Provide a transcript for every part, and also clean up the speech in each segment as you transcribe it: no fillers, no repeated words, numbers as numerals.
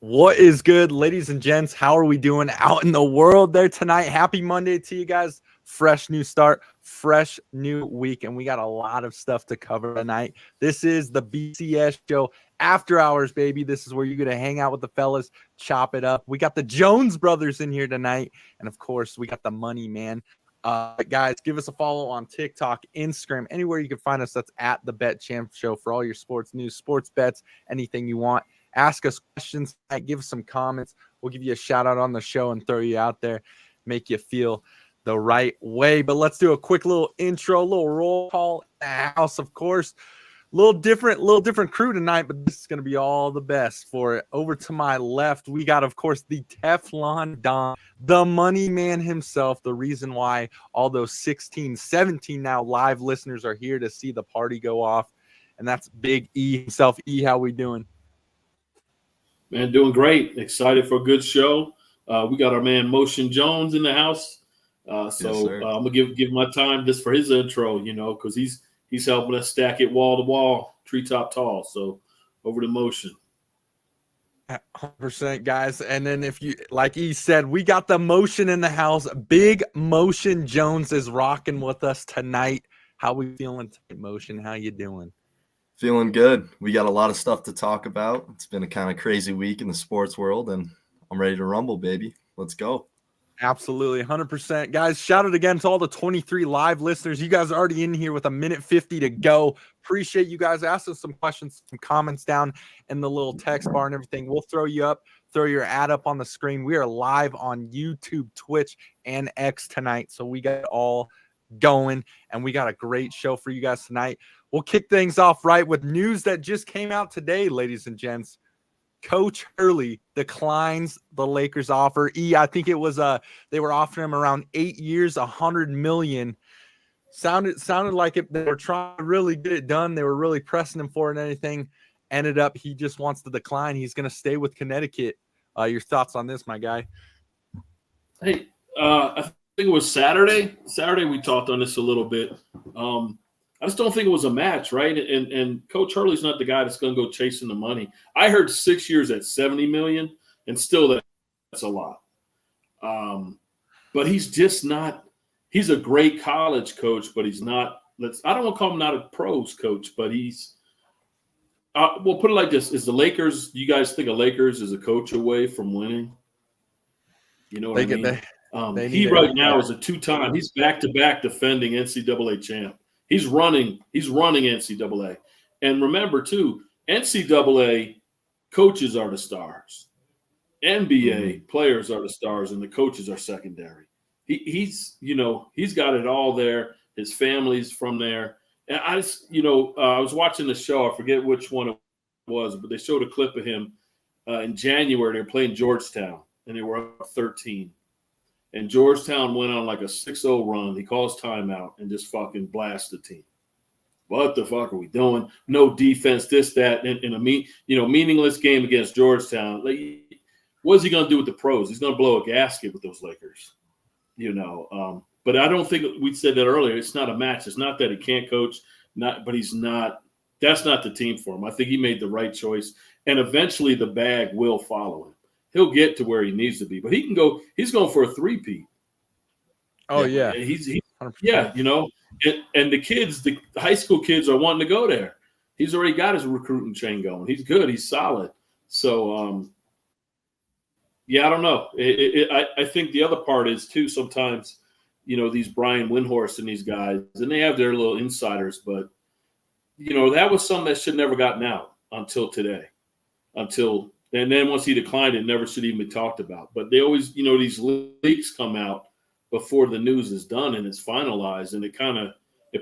What is good, ladies and gents? How are we doing out in the world there tonight? Happy Monday to you guys. Fresh new start, fresh new week, and we got a lot of stuff to cover tonight. This is the BCS show after hours, baby. This is where you're going to hang out with the fellas, chop it up. We got the Jones brothers in here tonight, and of course, we got the money man. Guys, give us a follow on TikTok, Instagram, anywhere you can find us. That's at the Bet Champ Show for all your sports news, sports bets, anything you want. Ask us questions, give us some comments. We'll give you a shout out on the show and throw you out there, make you feel the right way. But let's do a quick little intro, little roll call in the house, of course. Little different crew tonight, but this is going to be all the best for it. Over to my left, we got, of course, the Teflon Don, the money man himself, the reason why all those 16, 17 now live listeners are here to see the party go off. And that's Big E himself. E, how we doing? Man, doing great. Excited for a good show. We got our man Motion Jones in the house. I'm gonna give my time just for his intro, because he's helping us stack it wall to wall, treetop tall. So over to Motion. 100%, guys. And then if you, like he said, we got the Motion in the house. Big Motion Jones is rocking with us tonight. How we feeling tonight, Motion? How you doing? Feeling good. We got a lot of stuff to talk about. It's been a kind of crazy week in the sports world, and I'm ready to rumble, baby. Let's go. Absolutely, 100%. Guys, shout out again to all the 23 live listeners. You guys are already in here with a minute 50 to go. Appreciate you guys. Ask us some questions, some comments down in the little text bar and everything. We'll throw you up, throw your ad up on the screen. We are live on YouTube, Twitch, and X tonight, so we got it all going, and we got a great show for you guys tonight. We'll kick things off right with news that just came out today, ladies and gents. Coach Hurley declines the Lakers offer. I think it was they were offering him around 8 years, $100 million. Sounded like they were trying to really get it done. They were really pressing him for it and anything. Ended up he just wants to decline. He's going to stay with Connecticut. Your thoughts on this, my guy? Hey, I think it was Saturday. Saturday we talked on this a little bit. I just don't think it was a match, right? And Coach Hurley's not the guy that's going to go chasing the money. I heard 6 years at $70 million, and still that's a lot. But he's just not – he's a great college coach, but he's not – I don't want to call him not a pros coach, but he's we'll put it like this. Is the Lakers – you guys think of Lakers as a coach away from winning? You know what I mean? He right now is a two-time – he's back-to-back defending NCAA champ. He's running NCAA. And remember, too, NCAA coaches are the stars. NBA players are the stars, and the coaches are secondary. He's got it all there. His family's from there. And I was watching the show. I forget which one it was, but they showed a clip of him in January. They were playing Georgetown, and they were up 13. And Georgetown went on like a 6-0 run. He calls timeout and just fucking blasts the team. What the fuck are we doing? No defense, this, that, in a meaningless game against Georgetown. Like, what's he gonna do with the pros? He's gonna blow a gasket with those Lakers, But I don't think we said that earlier. It's not a match. It's not that he can't coach, but he's not. That's not the team for him. I think he made the right choice, and eventually the bag will follow him. He'll get to where he needs to be, but he can go. He's going for a three-peat. Oh yeah, and the kids, the high school kids, are wanting to go there. He's already got his recruiting chain going. He's good. He's solid. So, I don't know. I think the other part is too. Sometimes, these Brian Windhorst and these guys, and they have their little insiders, but that was something that should never gotten out until today, And then once he declined, it never should even be talked about. But they always, these leaks come out before the news is done and it's finalized, and it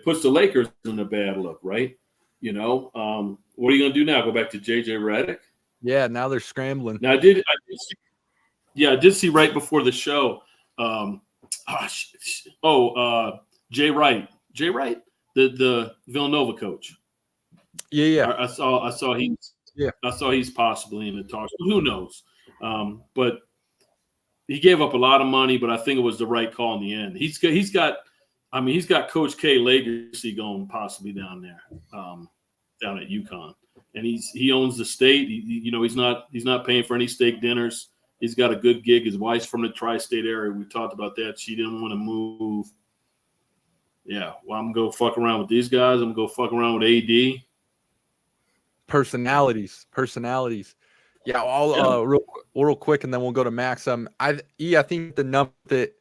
puts the Lakers in a bad look, right? What are you going to do now? Go back to JJ Redick? Yeah, now they're scrambling. Now I did see right before the show. Jay Wright, the Villanova coach. Yeah. I saw he. Yeah, I saw he's possibly in the talks. Who knows? But he gave up a lot of money, but I think it was the right call in the end. He's got Coach K legacy going possibly down there, down at UConn. and he owns the state. He's not paying for any steak dinners. He's got a good gig. His wife's from the tri-state area. We talked about that. She didn't want to move. Yeah, well, I'm going to go fuck around with these guys. I'm going to go fuck around with AD. Personalities. Yeah, real quick, and then we'll go to Max. I think the number that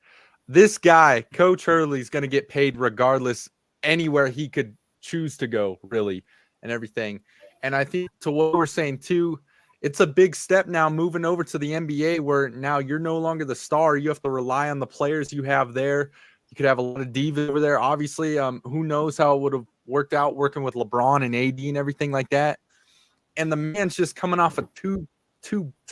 this guy, Coach Hurley, is going to get paid regardless anywhere he could choose to go, really, and everything. And I think to what we're saying too, it's a big step now moving over to the NBA where now you're no longer the star. You have to rely on the players you have there. You could have a lot of divas over there. Obviously, who knows how it would have worked out working with LeBron and AD and everything like that. And the man's just coming off of two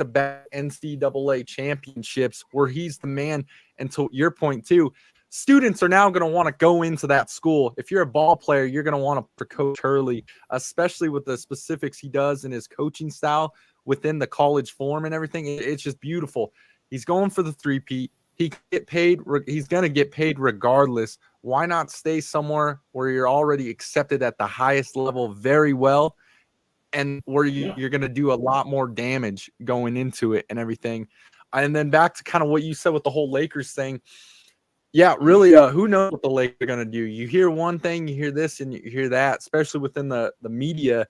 back NCAA championships where he's the man. And to your point too, students are now going to want to go into that school. If you're a ball player, you're going to want to Coach Hurley, especially with the specifics he does in his coaching style within the college form and everything. It's just beautiful. He's going for the three-peat. He's going to get paid regardless. Why not stay somewhere where you're already accepted at the highest level very well, and where you're going to do a lot more damage going into it and everything. And then back to kind of what you said with the whole Lakers thing. Yeah, really, who knows what the Lakers are going to do? You hear one thing, you hear this, and you hear that, especially within the media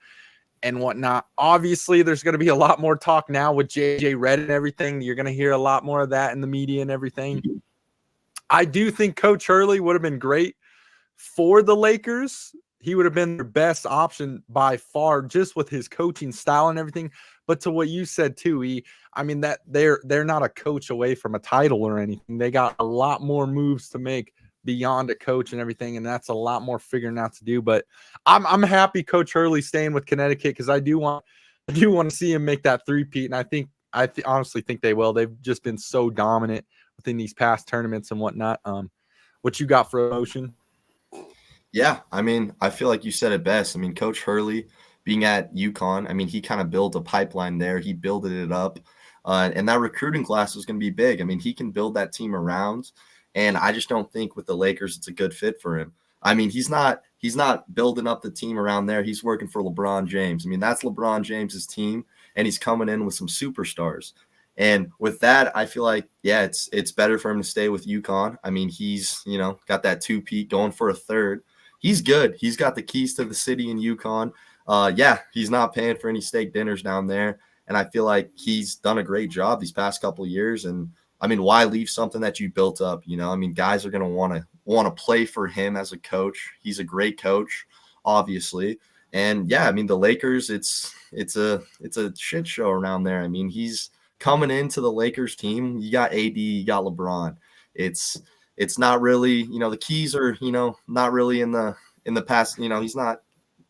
and whatnot. Obviously, there's going to be a lot more talk now with JJ Redd and everything. You're going to hear a lot more of that in the media and everything. I do think Coach Hurley would have been great for the Lakers. He would have been their best option by far, just with his coaching style and everything. But to what you said too, that they're not a coach away from a title or anything. They got a lot more moves to make beyond a coach and everything, and that's a lot more figuring out to do. But I'm happy Coach Hurley staying with Connecticut because I do want to see him make that three-peat, and I honestly think they will. They've just been so dominant within these past tournaments and whatnot. What you got for emotion? Yeah, I feel like you said it best. Coach Hurley being at UConn, he kind of built a pipeline there. He built it up, and that recruiting class was going to be big. He can build that team around, and I just don't think with the Lakers it's a good fit for him. He's not building up the team around there. He's working for LeBron James. That's LeBron James's team, and he's coming in with some superstars. And with that, I feel like, yeah, it's better for him to stay with UConn. He's, got that two-peat going for a third. He's good. He's got the keys to the city in UConn. He's not paying for any steak dinners down there. And I feel like he's done a great job these past couple of years. And why leave something that you built up? Guys are going to want to play for him as a coach. He's a great coach, obviously. And the Lakers, it's a shit show around there. He's coming into the Lakers team. You got AD, you got LeBron. It's not really, the keys are, not really in the past. He's not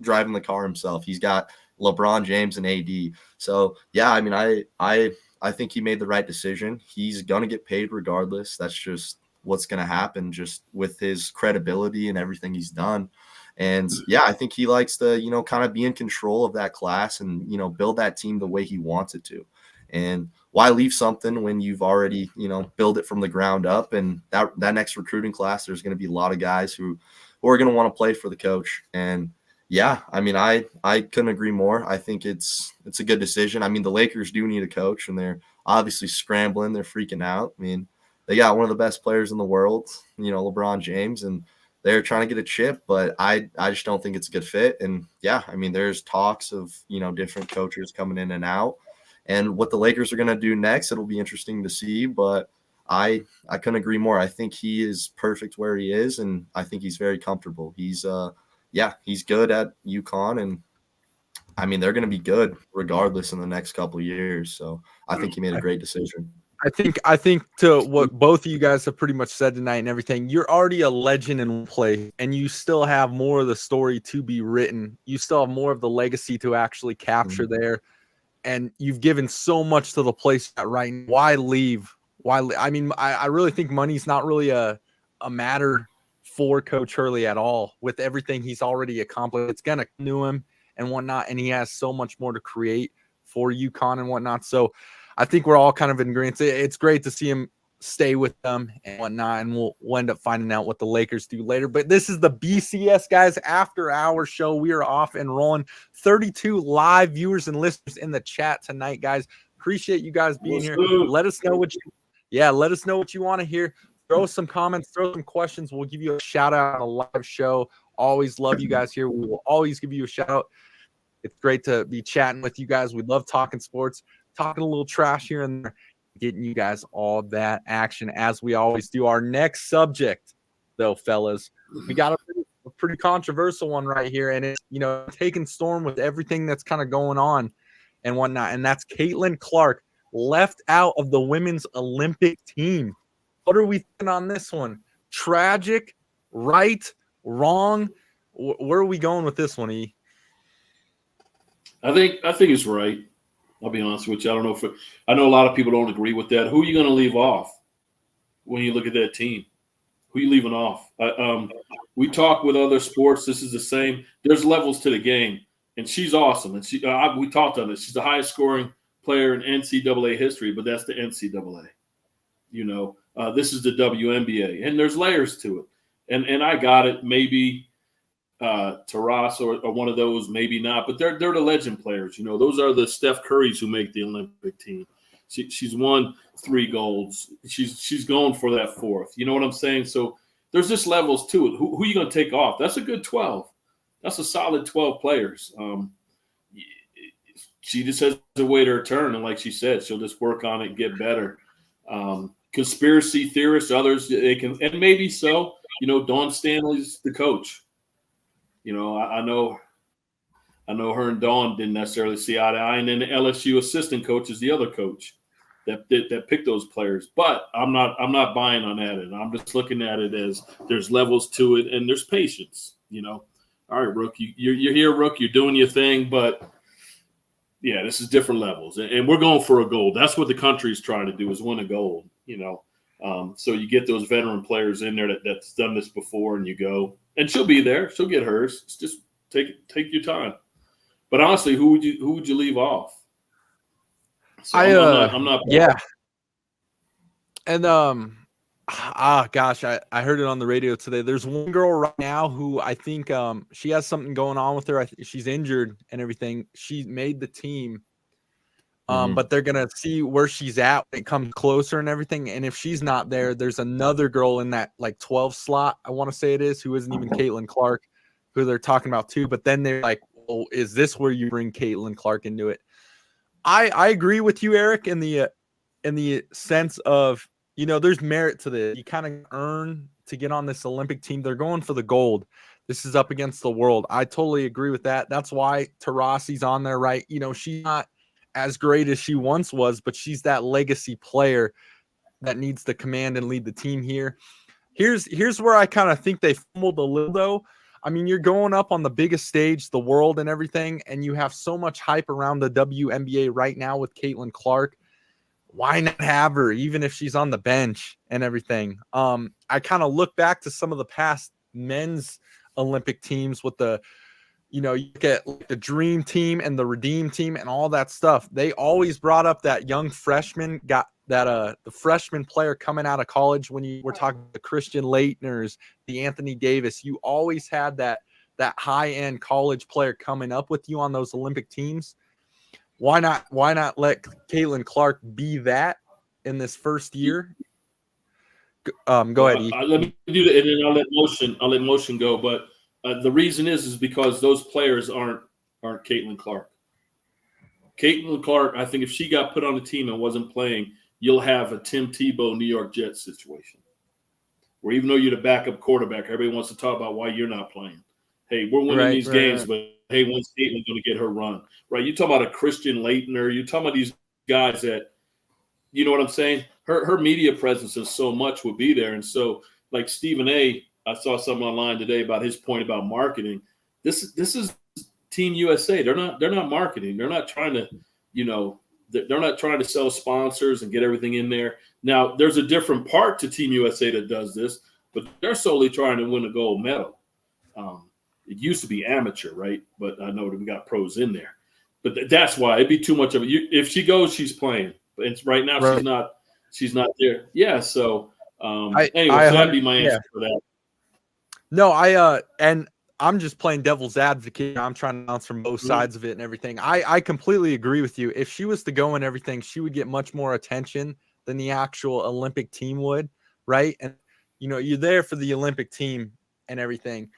driving the car himself. He's got LeBron James and AD. So I think he made the right decision. He's gonna get paid regardless. That's just what's gonna happen, just with his credibility and everything he's done. And I think he likes to, kind of be in control of that class and, build that team the way he wants it to. And why leave something when you've already, build it from the ground up? And that next recruiting class, there's going to be a lot of guys who are going to want to play for the coach. And I couldn't agree more. I think it's a good decision. The Lakers do need a coach, and they're obviously scrambling. They're freaking out. They got one of the best players in the world, LeBron James, and they're trying to get a chip, but I just don't think it's a good fit. And there's talks of, different coaches coming in and out. And what the Lakers are going to do next, it'll be interesting to see. But I couldn't agree more. I think he is perfect where he is, and I think he's very comfortable. He's good at UConn, and they're going to be good regardless in the next couple of years. So I think he made a great decision. I think to what both of you guys have pretty much said tonight and everything, you're already a legend in play, and you still have more of the story to be written. You still have more of the legacy to actually capture there. And you've given so much to the place right now. Why leave? I really think money's not really a matter for Coach Hurley at all. With everything he's already accomplished, it's going to new him and whatnot, and he has so much more to create for UConn and whatnot. So I think we're all kind of in agreement. It's great to see him stay with them and whatnot, and we'll end up finding out what the Lakers do later. But this is the BCS guys after hour show. We are off and rolling. 32 live viewers and listeners in the chat tonight, guys. Appreciate you guys being here. Let us know what you want to hear. Throw some comments, throw some questions. We'll give you a shout out on a live show. Always love you guys here. We will always give you a shout out. It's great to be chatting with you guys. We love talking sports, talking a little trash here and there, getting you guys all that action as we always do. Our next subject, though, fellas, we got a pretty controversial one right here, and it's, taking storm with everything that's kind of going on and whatnot, and that's Caitlin Clark left out of the women's Olympic team. What are we thinking on this one? Tragic, right, wrong? Where are we going with this one, E? I think it's right. I'll be honest with you. I don't know I know a lot of people don't agree with that. Who are you going to leave off when you look at that team? Who are you leaving off? We talk with other sports. This is the same. There's levels to the game, and she's awesome. And we talked on this. She's the highest scoring player in NCAA history, but that's the NCAA. This is the WNBA, and there's layers to it. And I got it. Maybe Taras or one of those, maybe not, but they're the legend players. Those are the Steph Currys who make the Olympic team. She's won 3 golds. She's going for that 4th. You know what I'm saying? So there's just levels to it. Who are you going to take off? That's a good 12. That's a solid 12 players. She just has to wait her turn, and like she said, she'll just work on it and get better. Conspiracy theorists, others, they can, and maybe so. Dawn Stanley's the coach. I know her and Dawn didn't necessarily see eye to eye, and then the LSU assistant coach is the other coach that picked those players. But I'm not buying on that, and I'm just looking at it as there's levels to it, and there's patience. All right, Rook, you're here, Rook, you're doing your thing, but yeah, this is different levels, and we're going for a gold. That's what the country's trying to do, is win a gold. So you get those veteran players in there that's done this before, and you go. And she'll be there. She'll get hers. It's just take your time. But honestly, who would you leave off? So I'm not. Yeah. And gosh, I heard it on the radio today. There's one girl right now who I think she has something going on with her. She's injured and everything. She made the team. But they're going to see where she's at when it comes closer and everything. And if she's not there, there's another girl in that 12 slot, I want to say it is, who isn't even Caitlin Clark, who they're talking about too. But then they're like, well, is this where you bring Caitlin Clark into it? I agree with you, Eric, in the sense of, there's merit to this. You kind of earn to get on this Olympic team. They're going for the gold. This is up against the world. I totally agree with that. That's why Tarasi's on there, right? She's not as great as she once was, but she's that legacy player that needs to command and lead the team here. Here's where I kind of think they fumbled a little, though. I mean, you're going up on the biggest stage, the world and everything, and you have so much hype around the WNBA right now with Caitlin Clark. Why not have her, even if she's on the bench and everything? I kind of look back to some of the past men's Olympic teams with the you get the Dream Team and the Redeem Team and all that stuff. They always brought up that young freshman, got that the freshman player coming out of college. When you were talking the Christian Laettners, the Anthony Davis, you always had that high-end college player coming up with you on those Olympic teams. Why not let Caitlin Clark be that in this first year? Go ahead, E. Let me do that, and then I'll let motion go, but the reason is because those players aren't Caitlin Clark. Caitlin Clark, I think if she got put on the team and wasn't playing, you'll have a Tim Tebow New York Jets situation where even though you're the backup quarterback, everybody wants to talk about why you're not playing. Hey, we're winning these games, but hey, when's Caitlin going to get her run? Right? You talk about a Christian Laettner. You talk about these guys that, you know what I'm saying? Her media presence and so much would be there. And so, like Stephen A., I saw something online today about his point about marketing. This is Team USA. They're not marketing. They're not trying to, they're not trying to sell sponsors and get everything in there. Now, there's a different part to Team USA that does this, but they're solely trying to win a gold medal. It used to be amateur, right? But I know that we got pros in there. But that's why it'd be too much of it. If she goes, she's playing. But right now, she's not there. Yeah. So anyway, I so that'd be my answer for that. No, and I'm just playing devil's advocate. I'm trying to bounce from both sides of it and everything. I completely agree with you. If she was to go and everything, she would get much more attention than the actual Olympic team would, right? And you're there for the Olympic team and everything.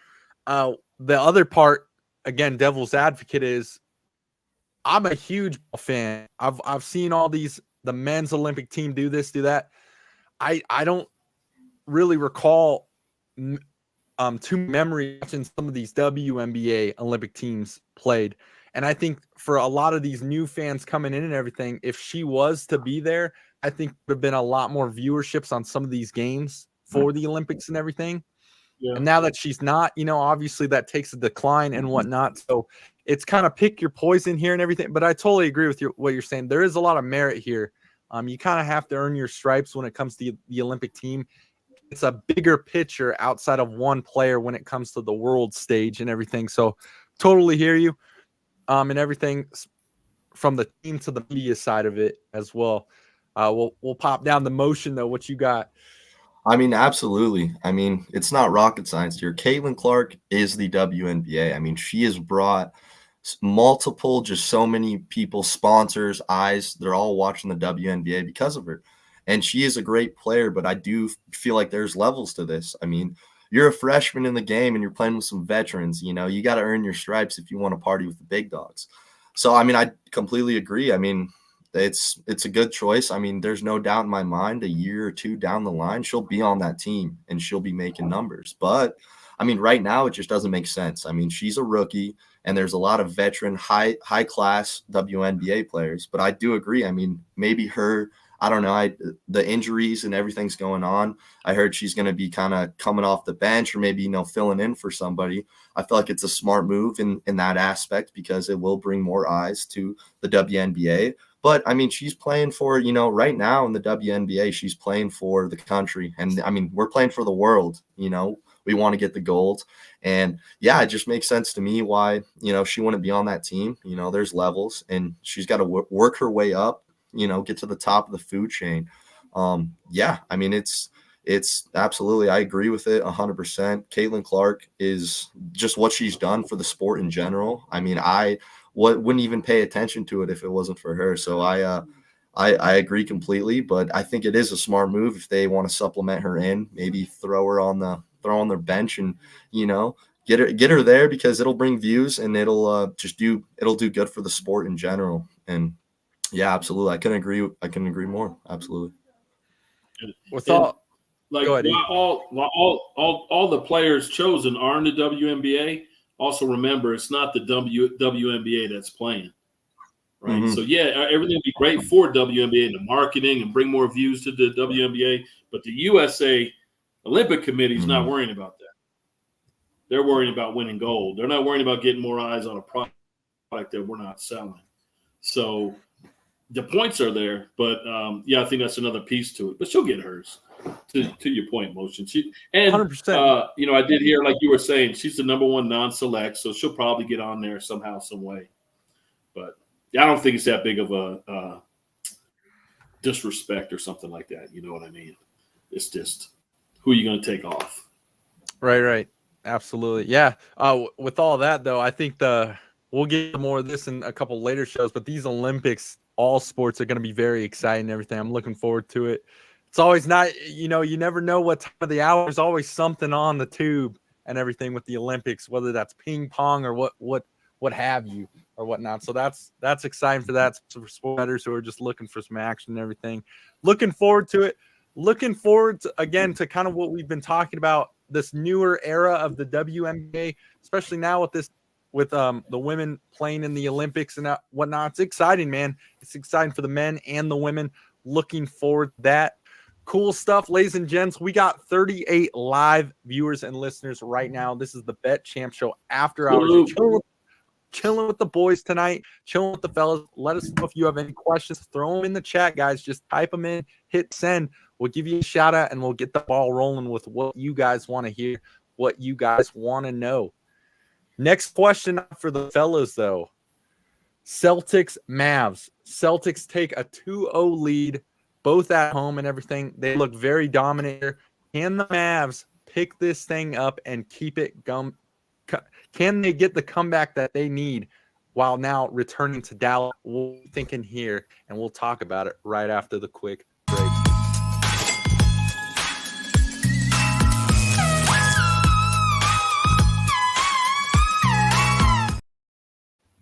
The other part, again, devil's advocate, is I'm a huge fan. I've seen all the men's Olympic team do this, do that. I don't really recall to memory watching some of these WNBA Olympic teams played. And I think for a lot of these new fans coming in and everything, if she was to be there, I think there would have been a lot more viewerships on some of these games for the Olympics and everything. Yeah. And now that she's not, obviously that takes a decline and whatnot. So it's kind of pick your poison here and everything. But I totally agree with what you're saying. There is a lot of merit here. You kind of have to earn your stripes when it comes to the Olympic team. It's a bigger picture outside of one player when it comes to the world stage and everything. So totally hear you. And everything from the team to the media side of it as well. We'll pop down the motion though. What you got? I mean, absolutely. I mean, it's not rocket science here. Caitlin Clark is the WNBA. I mean, she has brought multiple, just so many people, sponsors, eyes. They're all watching the WNBA because of her. And she is a great player, but I do feel like there's levels to this. I mean, you're a freshman in the game and you're playing with some veterans. You got to earn your stripes if you want to party with the big dogs. So, I mean, I completely agree. I mean, it's a good choice. I mean, there's no doubt in my mind a year or two down the line, she'll be on that team and she'll be making numbers. But, I mean, right now it just doesn't make sense. I mean, she's a rookie and there's a lot of veteran, high-class WNBA players. But I do agree. I mean, maybe her – I don't know. The injuries and everything's going on. I heard she's going to be kind of coming off the bench or maybe, filling in for somebody. I feel like it's a smart move in that aspect because it will bring more eyes to the WNBA. But, I mean, she's playing for, right now in the WNBA, she's playing for the country. And, I mean, we're playing for the world, We want to get the gold. And, yeah, it just makes sense to me why, she wouldn't be on that team. There's levels and she's got to work her way up. Get to the top of the food chain. Yeah, I mean, it's absolutely, I agree with it 100%. Caitlin Clark is just what she's done for the sport in general. I mean, I wouldn't even pay attention to it if it wasn't for her. So I agree completely, but I think it is a smart move if they want to supplement her in, maybe throw her on their bench and, get her there because it'll bring views and it'll do good for the sport in general. And yeah, absolutely. I couldn't agree more. Absolutely. All the players chosen are in the WNBA. Also, remember, it's not the WNBA that's playing, right? Mm-hmm. So yeah, everything would be great for WNBA and the marketing and bring more views to the WNBA. But the USA Olympic Committee is not worrying about that. They're worrying about winning gold. They're not worrying about getting more eyes on a product that we're not selling. So the points are there, but I think that's another piece to it. But she'll get hers. To your point, Motion. I did hear, like you were saying, she's the number one non-select, so she'll probably get on there somehow, some way. But I don't think it's that big of a disrespect or something like that. You know what I mean? It's just who are you going to take off? Right. Absolutely. Yeah. With all that, though, I think we'll get more of this in a couple later shows, but these Olympics, all sports are going to be very exciting and everything. I'm looking forward to it. It's always not, you never know what time of the hour. There's always something on the tube and everything with the Olympics, whether that's ping pong or what have you or whatnot. So that's exciting for that, for sport bettors who are just looking for some action and everything. Looking forward to it. Looking forward to, again, to kind of what we've been talking about, this newer era of the WNBA, especially now with the women playing in the Olympics and whatnot. It's exciting, man. It's exciting for the men and the women. Looking forward to that. Cool stuff, ladies and gents. We got 38 live viewers and listeners right now. This is the Bet Champ Show after hours. Chilling with the boys tonight, chilling with the fellas. Let us know if you have any questions. Throw them in the chat, guys. Just type them in, hit send. We'll give you a shout out and we'll get the ball rolling with what you guys want to hear, what you guys want to know. Next question for the fellas, though. Celtics, Mavs. Celtics take a 2-0 lead both at home and everything. They look very dominant here. Can the Mavs pick this thing up and keep it going? Can they get the comeback that they need while now returning to Dallas? We're thinking here, and we'll talk about it right after the quick break.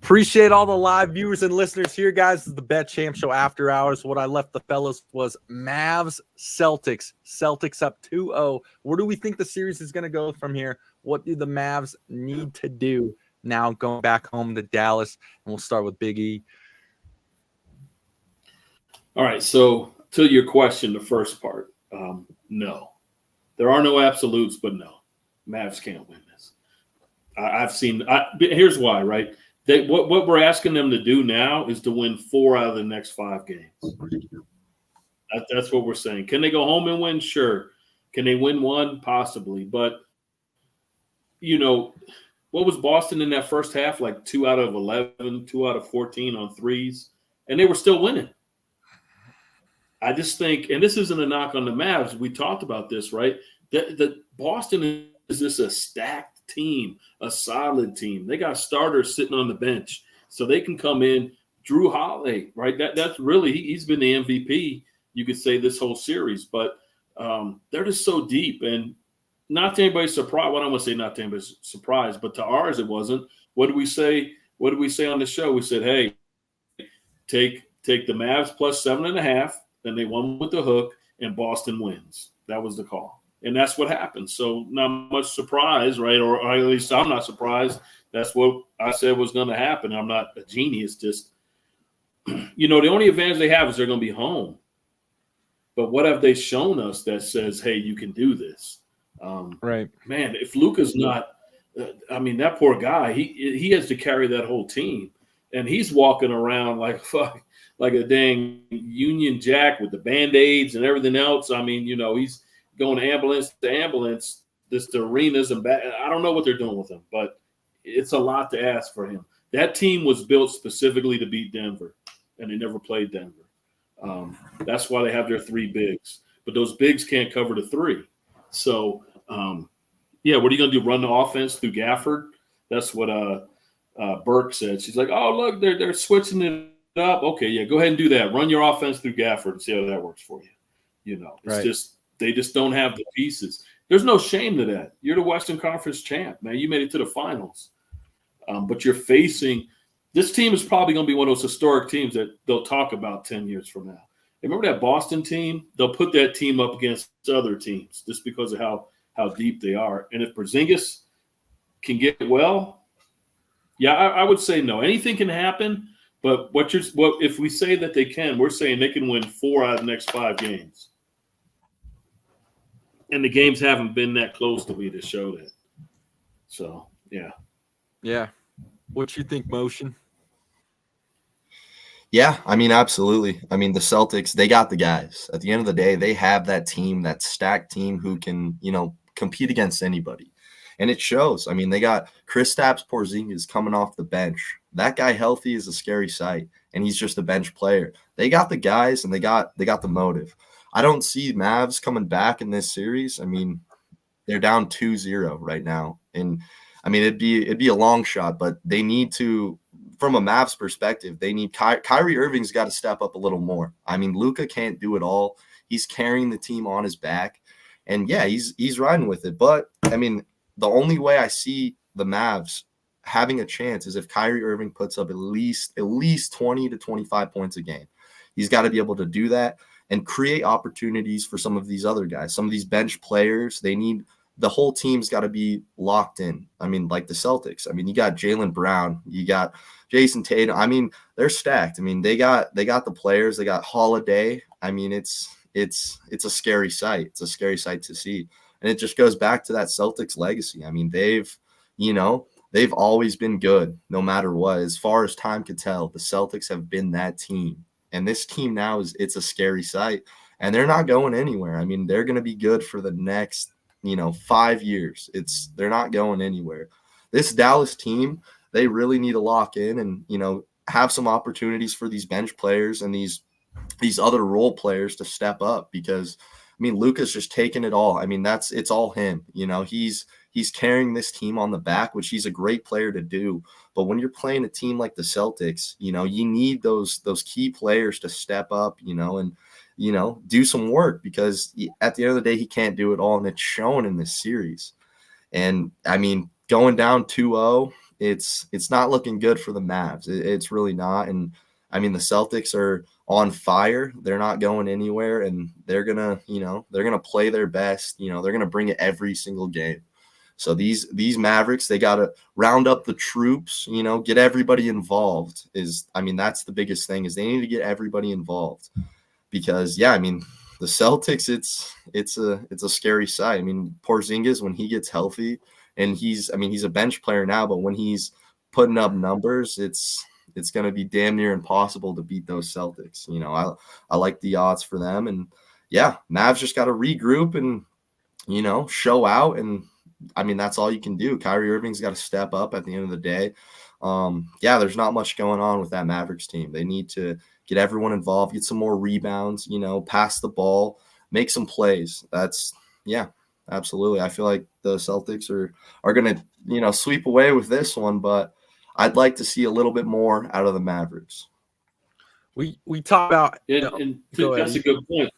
Appreciate all the live viewers and listeners here, guys. This is the Bet Champ Show After Hours. What I left the fellas was Mavs, Celtics. Celtics up 2-0. Where do we think the series is going to go from here? What do the Mavs need to do now going back home to Dallas? And we'll start with Big E. All right, so to your question, the first part, no. There are no absolutes, but no. Mavs can't win this. Here's why, right? What we're asking them to do now is to win 4 out of the next 5 games. That's what we're saying. Can they go home and win? Sure. Can they win 1? Possibly. But, what was Boston in that first half? Like 2 out of 11, 2 out of 14 on threes. And they were still winning. I just think, and this isn't a knock on the Mavs. We talked about this, right? The Boston is just a stacked team, a solid team. They got starters sitting on the bench, so they can come in. Drew Holiday, right? That's really he's been the MVP, you could say, this whole series. But they're just so deep, and not to anybody's surprise. Well, I don't want to say not to anybody's surprise, but to ours it wasn't. What did we say? What did we say on the show? We said, hey, take the Mavs plus 7.5. Then they won with the hook, and Boston wins. That was the call. And that's what happened. So not much surprise, right? Or at least I'm not surprised. That's what I said was going to happen. I'm not a genius. Just, the only advantage they have is they're going to be home. But what have they shown us that says, hey, you can do this? Right. Man, if Luka's not that poor guy, he has to carry that whole team. And he's walking around like a dang Union Jack with the Band-Aids and everything else. He's going ambulance to ambulance, the arenas and back. I don't know what they're doing with him, but it's a lot to ask for him. That team was built specifically to beat Denver, and they never played Denver. That's why they have their 3 bigs. But those bigs can't cover the 3. So, what are you going to do, run the offense through Gafford? That's what Burke said. She's like, oh, look, they're switching it up. Okay, yeah, go ahead and do that. Run your offense through Gafford and see how that works for you. It's right. just they just don't have the pieces. There's no shame to that. You're the Western Conference champ, man. You made it to the finals. But you're facing – this team is probably going to be one of those historic teams that they'll talk about 10 years from now. Remember that Boston team? They'll put that team up against other teams just because of how deep they are. And if Porzingis can get well, yeah, I would say no. Anything can happen, but if we say that they can, we're saying they can win 4 out of the next 5 games. And the games haven't been that close to me to show that. So, yeah. Yeah. What you think, Motion? Yeah, absolutely. The Celtics, they got the guys. At the end of the day, they have that team, that stacked team who can, compete against anybody. And it shows. They got Kristaps Porzingis coming off the bench. That guy healthy is a scary sight, and he's just a bench player. They got the guys, and they got the motive. I don't see Mavs coming back in this series. They're down 2-0 right now. And it'd be a long shot, but they need to, from a Mavs perspective, they need Kyrie Irving's got to step up a little more. Luka can't do it all. He's carrying the team on his back. And yeah, he's riding with it. But the only way I see the Mavs having a chance is if Kyrie Irving puts up at least 20 to 25 points a game. He's got to be able to do that and create opportunities for some of these other guys, some of these bench players. The whole team's got to be locked in. Like the Celtics. You got Jaylen Brown, you got Jason Tatum. They're stacked. They got the players. They got Holiday. It's a scary sight. It's a scary sight to see, and it just goes back to that Celtics legacy. They've always been good, no matter what. As far as time could tell, the Celtics have been that team. And this team now it's a scary sight, and they're not going anywhere. They're going to be good for the next, 5 years. They're not going anywhere. This Dallas team, they really need to lock in and, have some opportunities for these bench players and these these other role players to step up because, I mean, Luka's just taking it all. I mean, it's all him. You know, he's carrying this team on the back, which he's a great player to do. But when you're playing a team like the Celtics, you know, you need those key players to step up, you know, and, you know, do some work because at the end of the day, he can't do it all. And it's shown in this series. And I mean, going down 2-0, it's not looking good for the Mavs. It's really not. And I mean, the Celtics are on fire. They're not going anywhere, and they're gonna play their best. You know, they're gonna bring it every single game. So these Mavericks, they gotta round up the troops. You know, get everybody involved. That's the biggest thing is they need to get everybody involved because I mean, the Celtics, it's a scary sight. I mean, Porzingis when he gets healthy, and he's a bench player now, but when he's putting up numbers, it's going to be damn near impossible to beat those Celtics. You know, I like the odds for them. And, Mavs just got to regroup and, you know, show out. And, I mean, that's all you can do. Kyrie Irving's got to step up at the end of the day. There's not much going on with that Mavericks team. They need to get everyone involved, get some more rebounds, you know, pass the ball, make some plays. Absolutely. I feel like the Celtics are going to, you know, sweep away with this one, but I'd like to see a little bit more out of the Mavericks. We talk about and that's a good point.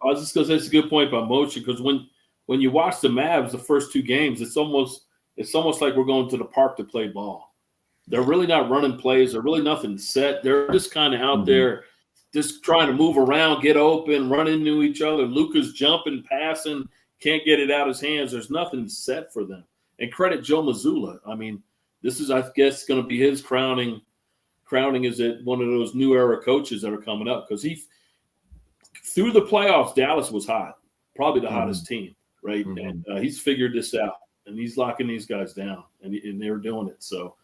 I was just going to say it's a good point by motion because when you watch the Mavs the first two games, it's almost like we're going to the park to play ball. They're really not running plays. They're really nothing set. They're just kind of out there just trying to move around, get open, run into each other. Luka's jumping, passing, can't get it out of his hands. There's nothing set for them. And credit Joe Mazzulla. I mean, this is, I guess, going to be his crowning as one of those new era coaches that are coming up because through the playoffs, Dallas was hot, probably the hottest team, right? And he's figured this out, and he's locking these guys down, and they're doing it. So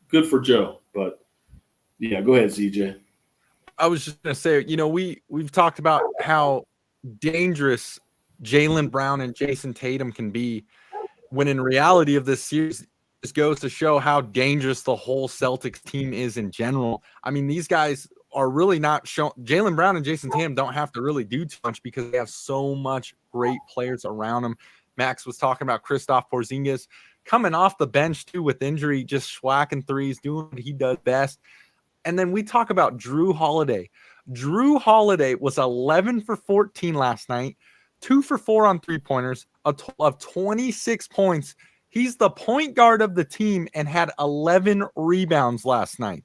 good for Joe. But, go ahead, ZJ. I was just going to say, you know, we've talked about how dangerous Jaylen Brown and Jason Tatum can be when in reality of this series – this goes to show how dangerous the whole Celtics team is in general. I mean, these guys are really not showing. Jaylen Brown and Jason Tatum don't have to really do too much because they have so much great players around them. Max was talking about Kristaps Porzingis coming off the bench too with injury, just swacking threes, doing what he does best. And then we talk about Jrue Holiday. Jrue Holiday was 11 for 14 last night, 2 for 4 on three-pointers, a total of 26 points. He's the point guard of the team and had 11 rebounds last night.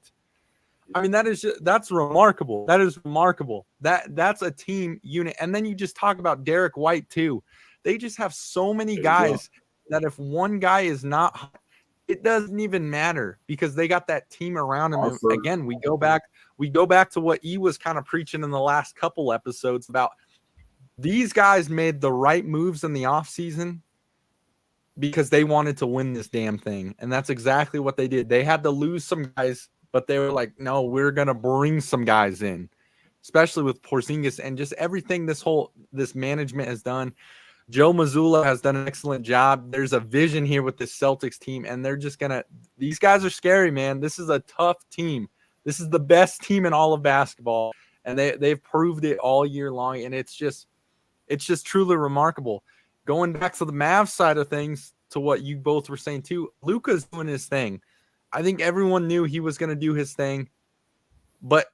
I mean, that's remarkable. That is remarkable. That's a team unit. And then you just talk about Derek White too. They just have so many guys that if one guy is not, it doesn't even matter because they got that team around him. And again, we go back to what E was kind of preaching in the last couple episodes about these guys made the right moves in the offseason because they wanted to win this damn thing. And that's exactly what they did. They had to lose some guys, but they were like, no, we're going to bring some guys in, especially with Porzingis and just everything this management has done. Joe Mazzulla has done an excellent job. There's a vision here with this Celtics team, and they're just going to – these guys are scary, man. This is a tough team. This is the best team in all of basketball, and they've proved it all year long, and it's just truly remarkable. Going back to the Mavs side of things, to what you both were saying too, Luka's doing his thing. I think everyone knew he was going to do his thing. But,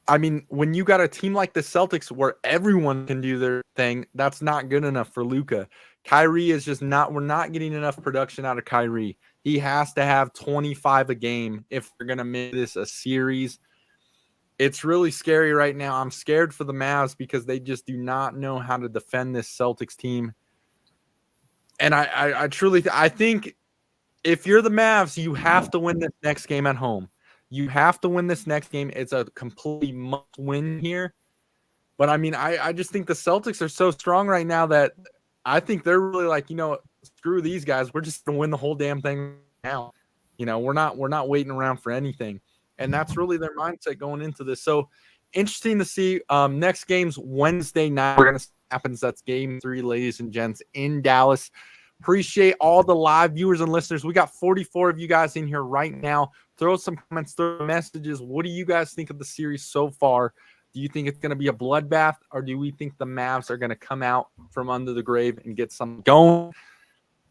I mean, when you got a team like the Celtics where everyone can do their thing, that's not good enough for Luka. Kyrie is just not – we're not getting enough production out of Kyrie. He has to have 25 a game if they're going to make this a series. It's really scary right now. I'm scared for the Mavs because they just do not know how to defend this Celtics team. And I truly think if you're the Mavs, you have to win this next game at home. You have to win this next game. It's a complete must win here. But, I mean, I just think the Celtics are so strong right now that I think they're really like, you know, screw these guys. We're just going to win the whole damn thing now. You know, we're not waiting around for anything. And that's really their mindset going into this. So, interesting to see. Next game's Wednesday night. We're going to see what happens. That's game 3, ladies and gents, in Dallas. Appreciate all the live viewers and listeners. We got 44 of you guys in here right now. Throw some comments, throw messages. What do you guys think of the series so far? Do you think it's going to be a bloodbath, or do we think the Mavs are going to come out from under the grave and get something going?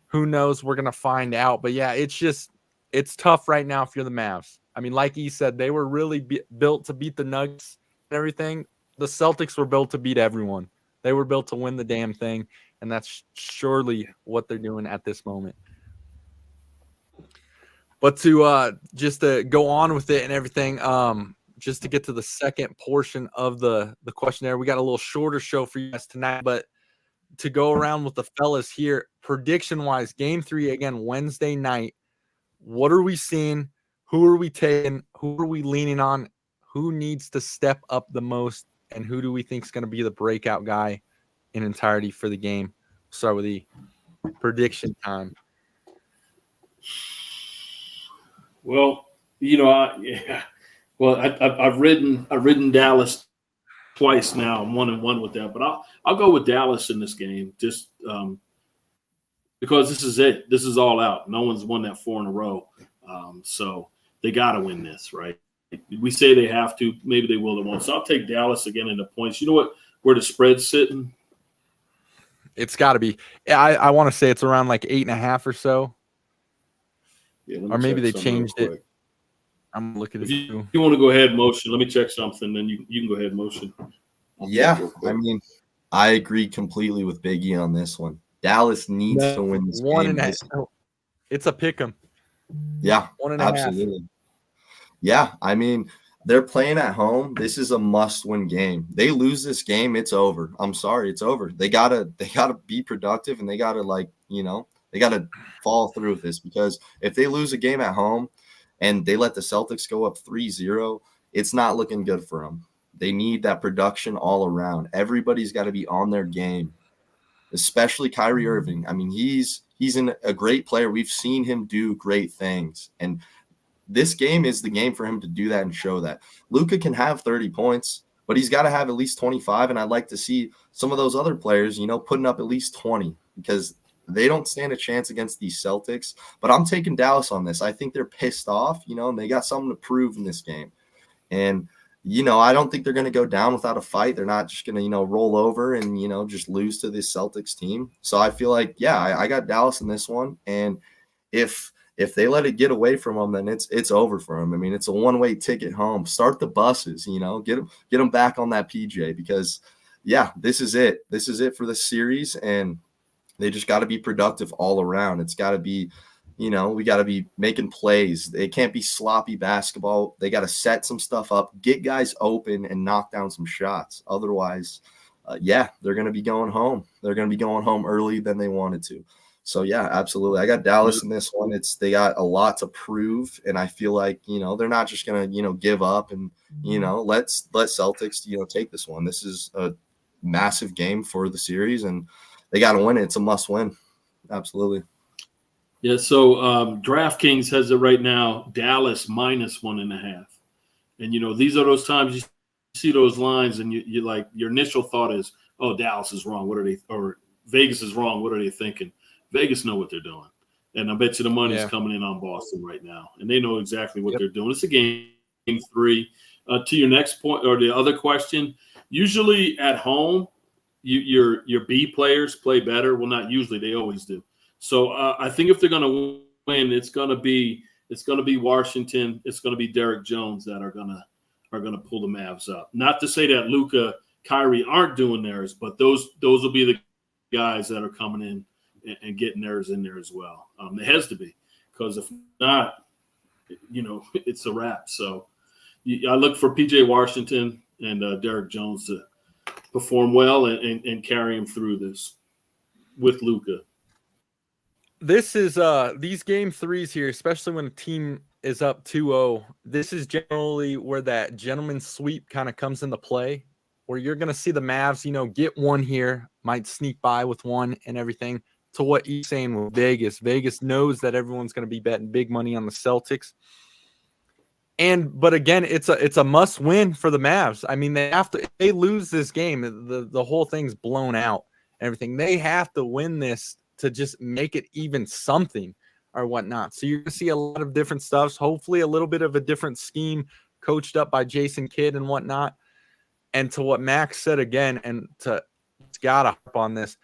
Who knows? We're going to find out. But, yeah, it's tough right now if you're the Mavs. I mean, like he said, they were really built to beat the Nuggets and everything. The Celtics were built to beat everyone. They were built to win the damn thing, and that's surely what they're doing at this moment. But to just to go on with it and everything, just to get to the second portion of the questionnaire, we got a little shorter show for you guys tonight, but to go around with the fellas here, prediction-wise, Game 3, again, Wednesday night, what are we seeing? Who are we taking? Who are we leaning on? Who needs to step up the most? And who do we think is going to be the breakout guy in entirety for the game? Start with the prediction time. Well, I've ridden Dallas twice now. I'm 1-1 with that, but I'll go with Dallas in this game just because this is it. This is all out. No one's won that 4 in a row, so they got to win this, right? We say they have to. Maybe they will. They won't. So I'll take Dallas again in the points. You know what? Where the spread's sitting? It's got to be. I want to say it's around like 8.5 or so. Yeah, or maybe they changed it. I'm looking at it. If you want to go ahead and motion, let me check something. Then you can go ahead and motion. Yeah, I mean, I agree completely with Big E on this one. Dallas needs to win this game. 1.5. It's a pick 'em. Yeah, 1.5. absolutely. Yeah, I mean, they're playing at home. This is a must-win game. They lose this game, it's over. I'm sorry, it's over. They gotta be productive, and they gotta they gotta follow through with this, because if they lose a game at home and they let the Celtics go up 3-0, it's not looking good for them. They need that production all around. Everybody's got to be on their game, especially Kyrie Irving. I mean, he's a great player. We've seen him do great things, and this game is the game for him to do that and show that. Luka can have 30 points, but he's got to have at least 25, and I'd like to see some of those other players, putting up at least 20, because they don't stand a chance against these Celtics. But I'm taking Dallas on this. I think they're pissed off, and they got something to prove in this game. And, I don't think they're going to go down without a fight. They're not just going to, roll over and, just lose to this Celtics team. So I feel like, I got Dallas in this one. And if they let it get away from them, then it's over for them. I mean, it's a one-way ticket home. Start the buses, get them back on that PJ, because, this is it. This is it for the series, and they just got to be productive all around. It's got to be, we got to be making plays. It can't be sloppy basketball. They got to set some stuff up, get guys open, and knock down some shots. Otherwise, they're going to be going home. They're going to be going home early than they wanted to. So, absolutely. I got Dallas in this one. They got a lot to prove, and I feel like, they're not just going to, give up and, let Celtics, take this one. This is a massive game for the series, and they got to win it. It's a must win. Absolutely. Yeah, so DraftKings has it right now, Dallas -1.5. And, these are those times you see those lines and you like, your initial thought is, oh, Dallas is wrong. Or Vegas is wrong. What are they thinking? Vegas know what they're doing. And I bet you the money's coming in on Boston right now. And they know exactly what they're doing. It's a game 3. To your next point, or the other question, usually at home, your B players play better. Well, not usually. They always do. So I think if they're going to win, it's going to be Washington. It's going to be Derek Jones that are going to pull the Mavs up. Not to say that Luka, Kyrie aren't doing theirs, but those will be the guys that are coming in and getting theirs in there as well. It has to be, because if not, it's a wrap. So I look for PJ Washington and Derek Jones to perform well and carry him through this with Luka. This is these game 3s here, especially when a team is up 2-0. This is generally where that gentleman's sweep kind of comes into play, where you're going to see the Mavs, get one here, might sneak by with one and everything. To what he's saying with Vegas. Vegas knows that everyone's going to be betting big money on the Celtics. But again, it's a must win for the Mavs. I mean, they have to. If they lose this game, the whole thing's blown out. Everything, they have to win this to just make it even something or whatnot. So you're going to see a lot of different stuffs. Hopefully, a little bit of a different scheme, coached up by Jason Kidd and whatnot. And to what Max said again, and it's got to harp on this,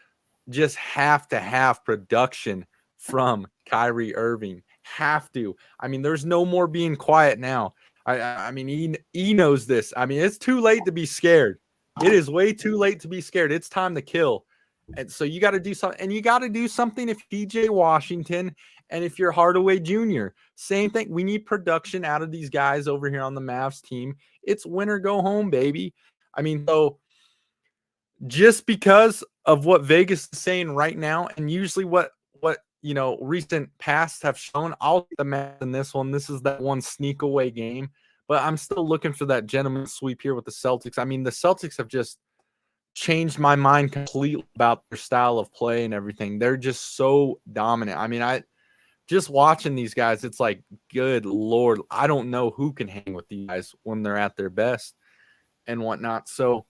just have to have production from Kyrie Irving. Have to. I mean, there's no more being quiet now. I mean, he knows this. I mean, it's too late to be scared. It is way too late to be scared. It's time to kill. And so you got to do something. And you got to do something if PJ Washington and if you're Hardaway Jr. Same thing. We need production out of these guys over here on the Mavs team. It's win or go home, baby. I mean, so just because of what Vegas is saying right now, and usually what recent past have shown, I'll take the Mavs in this one. This is that one sneak away game, but I'm still looking for that gentleman's sweep here with the Celtics. I mean, the Celtics have just changed my mind completely about their style of play and everything. They're just so dominant. I mean, just watching these guys, it's like, good Lord, I don't know who can hang with these guys when they're at their best and whatnot. So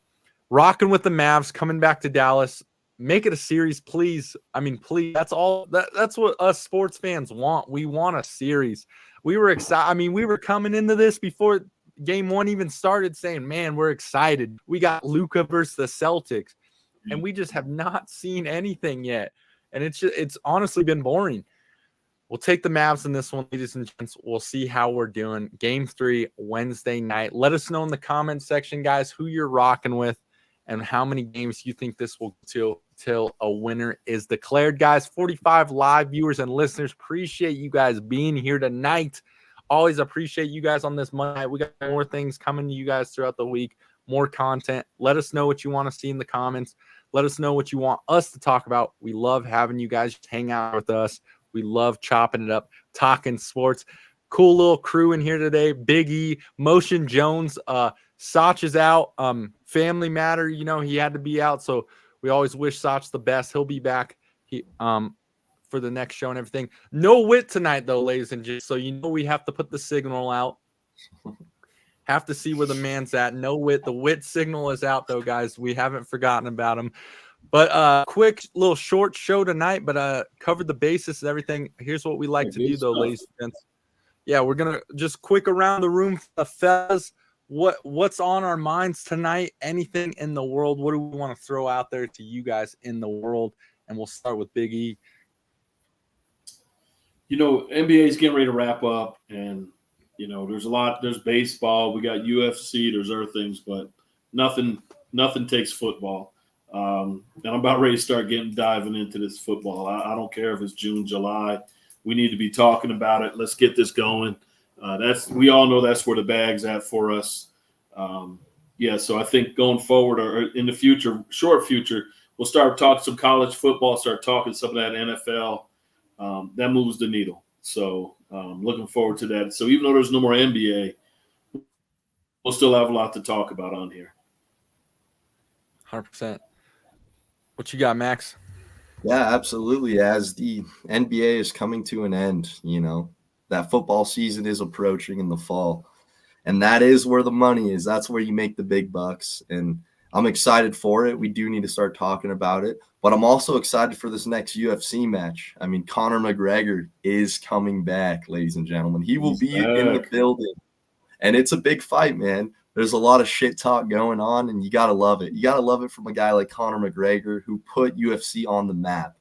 rocking with the Mavs, coming back to Dallas. Make it a series, please. I mean, please. That's all. That's what us sports fans want. We want a series. We were excited. I mean, we were coming into this before game one even started saying, man, we're excited. We got Luka versus the Celtics, and we just have not seen anything yet. And it's honestly been boring. We'll take the Mavs in this one, ladies and gents. We'll see how we're doing. Game 3, Wednesday night. Let us know in the comment section, guys, who you're rocking with and how many games you think this will go till a winner is declared. Guys, 45 live viewers and listeners, appreciate you guys being here tonight. Always appreciate you guys on this Monday night. We got more things coming to you guys throughout the week, more content. Let us know what you want to see in the comments. Let us know what you want us to talk about. We love having you guys hang out with us. We love chopping it up, talking sports. Cool little crew in here today. Big E, Motion Jones, Sach is out. Family matter, he had to be out. So we always wish Sach the best. He'll be back for the next show and everything. No Wit tonight, though, ladies and gents. So we have to put the signal out. Have to see where the man's at. No Wit. The Wit signal is out, though, guys. We haven't forgotten about him. But quick little short show tonight, but covered the basis and everything. Here's what we like to do, though, ladies and gents. Yeah, we're going to just quick around the room for the fellas. What's on our minds tonight? Anything in the world? What do we want to throw out there to you guys in the world? And we'll start with Big E. NBA is getting ready to wrap up, and there's baseball, we got UFC, there's other things, but nothing takes football. And I'm about ready to start diving into this football. I don't care if it's June, July. We need to be talking about it. Let's get this going. We all know that's where the bag's at for us. So I think going forward or in the future, short future, we'll start talking some college football, start talking some of that NFL. That moves the needle. So looking forward to that. So even though there's no more NBA, we'll still have a lot to talk about on here. 100%. What you got, Max? Yeah, absolutely. As the NBA is coming to an end, that football season is approaching in the fall. And that is where the money is. That's where you make the big bucks. And I'm excited for it. We do need to start talking about it. But I'm also excited for this next UFC match. I mean, Conor McGregor is coming back, ladies and gentlemen. He will be in the building. And it's a big fight, man. There's a lot of shit talk going on, and you got to love it. You got to love it from a guy like Conor McGregor who put UFC on the map.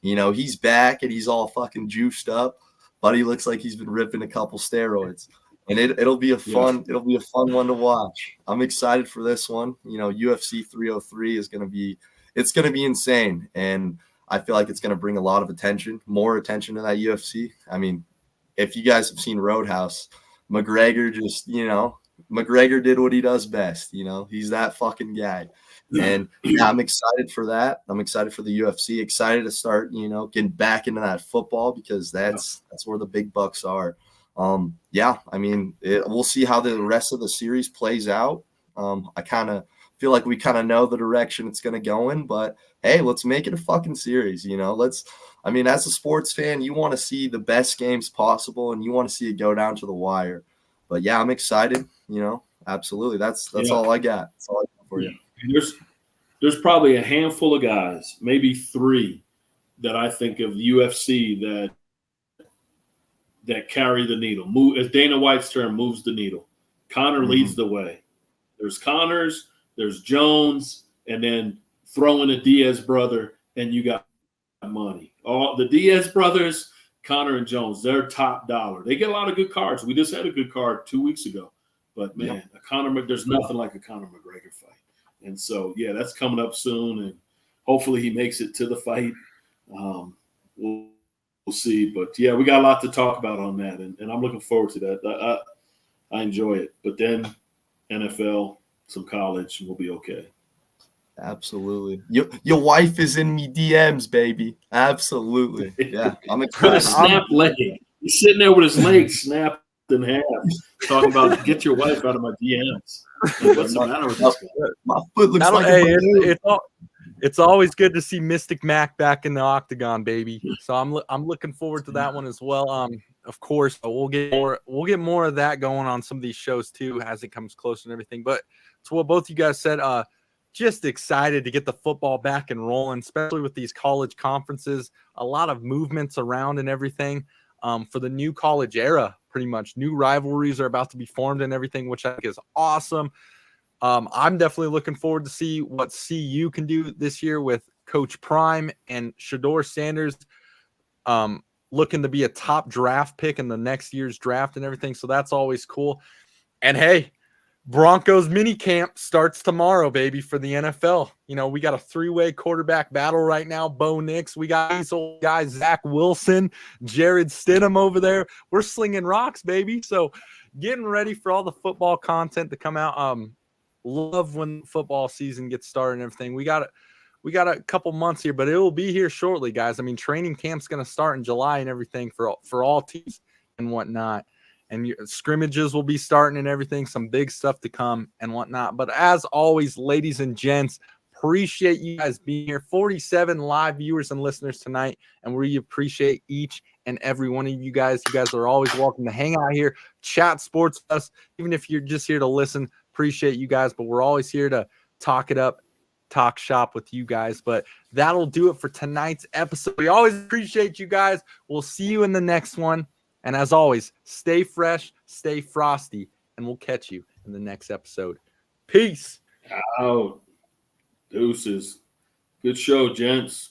He's back, and he's all fucking juiced up, but he looks like he's been ripping a couple steroids. And it'll be a fun one to watch. I'm excited for this one. UFC 303 is going to be insane. And I feel like it's going to bring a lot of attention, more attention to that UFC. I mean, if you guys have seen Roadhouse, McGregor McGregor did what he does best. He's that fucking guy. And I'm excited for that. I'm excited for the UFC, excited to start, getting back into that football because that's where the big bucks are. I mean, we'll see how the rest of the series plays out. I kind of feel like we kind of know the direction it's going to go in, but hey, let's make it a fucking series. As a sports fan, you want to see the best games possible and you want to see it go down to the wire. But yeah, I'm excited. Absolutely. That's all I got. That's all I got for you. There's probably a handful of guys, maybe 3, that I think of UFC that carry the needle. As Dana White's term, moves the needle. Conor leads the way. There's there's Jones, and then throw in a Diaz brother, and you got money. All the Diaz brothers, Connor and Jones, they're top dollar. They get a lot of good cards. We just had a good card 2 weeks ago. But, man, there's nothing like a Conor McGregor fight. And so, yeah, that's coming up soon, and hopefully he makes it to the fight. We'll see. But, yeah, we got a lot to talk about on that, and I'm looking forward to that. I enjoy it. But then NFL, some college, and we'll be okay. Absolutely. Your wife is in me DMs, baby. Absolutely. Yeah, I'm excited. With a snapped leg. He's sitting there with his leg snapped in half, talking about get your wife out of my DMs. Like, what's the matter with this guy? My foot looks like it's always good to see Mystic Mac back in the octagon, baby. So I'm looking forward to that one as well. Of course, we'll get more of that going on some of these shows too as it comes closer and everything. But to what both you guys said, just excited to get the football back and rolling, especially with these college conferences. A lot of movements around and everything for the new college era. Pretty much new rivalries are about to be formed and everything, which I think is awesome. I'm definitely looking forward to see what CU can do this year with Coach Prime and Shador Sanders looking to be a top draft pick in the next year's draft and everything. So that's always cool. And hey, Broncos mini camp starts tomorrow, baby, for the NFL. You know, we got a 3-way quarterback battle right now. Bo Nix. We got these old guys, Zach Wilson, Jared Stidham over there. We're slinging rocks, baby. So getting ready for all the football content to come out. Love when football season gets started and everything. We got a couple months here, but it will be here shortly, guys. I mean, training camp's going to start in July and everything for all teams and whatnot. And your scrimmages will be starting and everything, some big stuff to come and whatnot. But as always, ladies and gents, appreciate you guys being here. 47 live viewers and listeners tonight, and we appreciate each and every one of you guys. You guys are always welcome to hang out here, chat sports with us, even if you're just here to listen. Appreciate you guys, but we're always here to talk it up, talk shop with you guys. But that'll do it for tonight's episode. We always appreciate you guys. We'll see you in the next one. And as always, stay fresh, stay frosty, and we'll catch you in the next episode. Peace. Out. Deuces. Good show, gents.